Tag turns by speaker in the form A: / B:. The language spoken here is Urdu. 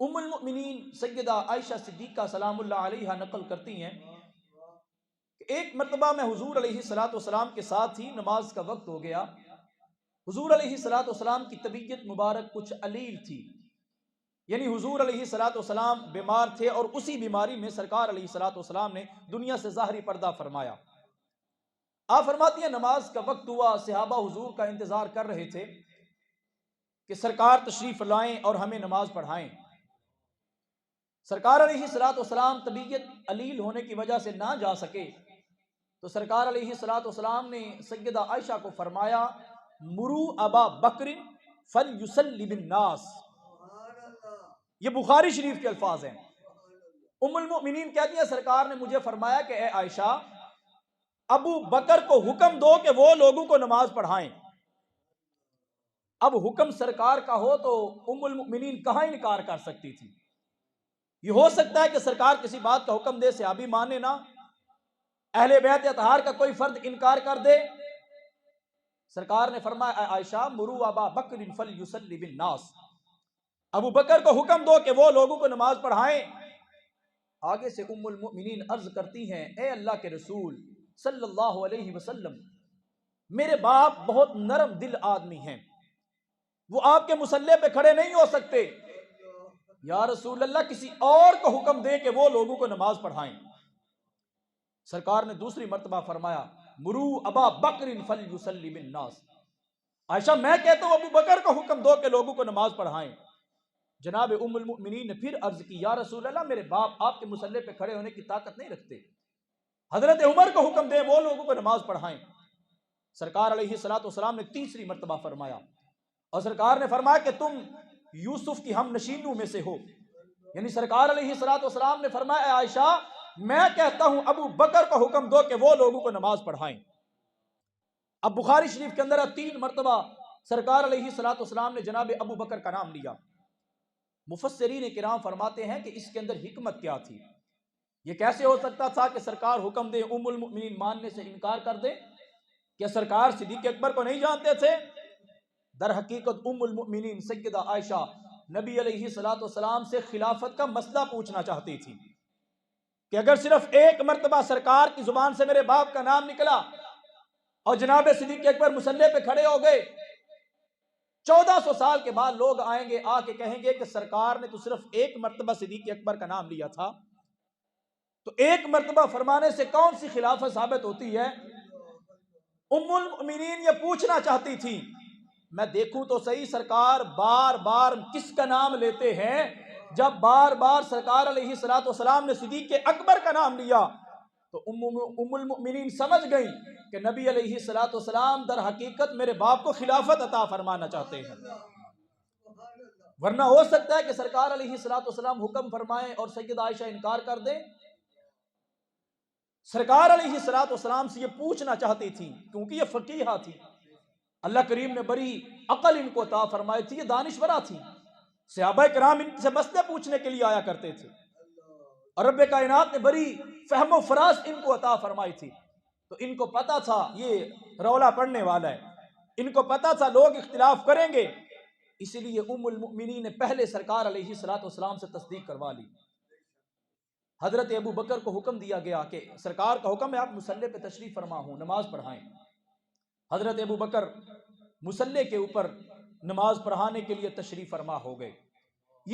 A: ام المؤمنین سیدہ عائشہ صدیقہ سلام اللہ علیہا نقل کرتی ہیں کہ ایک مرتبہ میں حضور علیہ الصلوۃ والسلام کے ساتھ ہی نماز کا وقت ہو گیا۔ حضور علیہ الصلوۃ والسلام کی طبیعت مبارک کچھ علیل تھی، یعنی حضور علیہ الصلوۃ والسلام بیمار تھے، اور اسی بیماری میں سرکار علیہ الصلوۃ والسلام نے دنیا سے ظاہری پردہ فرمایا۔ آپ فرماتی ہیں نماز کا وقت ہوا، صحابہ حضور کا انتظار کر رہے تھے کہ سرکار تشریف لائیں اور ہمیں نماز پڑھائیں۔ سرکار علیہ الصلوۃ والسلام طبیعت علیل ہونے کی وجہ سے نہ جا سکے، تو سرکار علیہ الصلوۃ والسلام نے سیدہ عائشہ کو فرمایا مرو ابا بکر فلیصلی بالناس۔ یہ بخاری شریف کے الفاظ ہیں۔ ام المؤمنین کہتی ہیں سرکار نے مجھے فرمایا کہ اے عائشہ، ابو بکر کو حکم دو کہ وہ لوگوں کو نماز پڑھائیں۔ اب حکم سرکار کا ہو تو ام المؤمنین کہاں انکار کر سکتی تھی؟ یہ ہو سکتا ہے کہ سرکار کسی بات کا حکم دے، صحابی مانے نہ، اہل بیت اطہار کا کوئی فرد انکار کر دے۔ سرکار نے فرمایا اے عائشہ مرو ابا بکر فلیصلی بالناس، ابو بکر کو حکم دو کہ وہ لوگوں کو نماز پڑھائیں۔ آگے سے ام المؤمنین عرض کرتی ہیں اے اللہ کے رسول صلی اللہ علیہ وسلم، میرے باپ بہت نرم دل آدمی ہیں، وہ آپ کے مصلی پہ کھڑے نہیں ہو سکتے، یا رسول اللہ کسی اور کو حکم دے کہ وہ لوگوں کو نماز پڑھائیں۔ سرکار نے دوسری مرتبہ فرمایا مرو ابا بکر فلیصلی بالناس، عائشہ میں کہتا ہوں ابو بکر کو حکم دو کہ لوگوں کو نماز پڑھائیں۔ جناب ام المؤمنین نے پھر عرض کی یا رسول اللہ میرے باپ آپ کے مصلی پہ کھڑے ہونے کی طاقت نہیں رکھتے، حضرت عمر کو حکم دے وہ لوگوں کو نماز پڑھائیں۔ سرکار علیہ الصلوۃ والسلام نے تیسری مرتبہ فرمایا، اور سرکار نے فرمایا کہ تم یوسف کی ہم نشینوں میں سے ہو، یعنی سرکار علیہ الصلوۃ والسلام نے فرمایا اے عائشہ میں کہتا ہوں ابو بکر کو حکم دو کہ وہ لوگوں کو نماز پڑھائیں۔ اب بخاری شریف کے اندر 3 مرتبہ سرکار علیہ الصلوۃ والسلام نے جناب ابو بکر کا نام لیا۔ مفسرین کرام فرماتے ہیں کہ اس کے اندر حکمت کیا تھی؟ یہ کیسے ہو سکتا تھا کہ سرکار حکم دے ام المؤمنین ماننے سے انکار کر دے؟ کیا سرکار صدیق اکبر کو نہیں جانتے تھے؟ در حقیقت ام المؤمنین سیدہ عائشہ نبی علیہ الصلوۃ والسلام سے خلافت کا مسئلہ پوچھنا چاہتی تھی کہ اگر صرف ایک مرتبہ سرکار کی زبان سے میرے باپ کا نام نکلا اور جناب صدیق اکبر مصلی پہ کھڑے ہو گئے، 1400 سال کے بعد لوگ آئیں گے آ کے کہیں گے کہ سرکار نے تو صرف ایک مرتبہ صدیق اکبر کا نام لیا تھا، تو ایک مرتبہ فرمانے سے کون سی خلافت ثابت ہوتی ہے؟ ام المؤمنین یہ پوچھنا چاہتی تھی میں دیکھوں تو صحیح سرکار بار بار کس کا نام لیتے ہیں؟ جب بار بار سرکار علیہ الصلوۃ والسلام نے صدیق اکبر کا نام لیا تو ام المؤمنین سمجھ گئی کہ نبی علیہ الصلوۃ والسلام در حقیقت میرے باپ کو خلافت عطا فرمانا چاہتے ہیں، ورنہ ہو سکتا ہے کہ سرکار علیہ الصلوۃ والسلام حکم فرمائیں اور سیدہ عائشہ انکار کر دیں۔ سرکار علیہ الصلوۃ والسلام سے یہ پوچھنا چاہتی تھی کیونکہ یہ فقیہہ تھی، اللہ کریم نے بڑی عقل ان کو عطا فرمائی تھی، یہ دانشورہ تھی، صحابہ کرام ان سے مسئلے پوچھنے کے لیے آیا کرتے تھے، اور رب کائنات نے بڑی فہم و فراست ان کو عطا فرمائی تھی، تو ان کو پتا تھا یہ رولا پڑنے والا ہے، ان کو پتا تھا لوگ اختلاف کریں گے، اسی لیے ام المؤمنین نے پہلے سرکار علیہ الصلوۃ والسلام سے تصدیق کروا لی۔ حضرت ابو بکر کو حکم دیا گیا کہ سرکار کا حکم ہے آپ مصلی پہ تشریف فرما ہوں، نماز پڑھائیں۔ حضرت ابو بکر مصلی کے اوپر نماز پڑھانے کے لیے تشریف فرما ہو گئے۔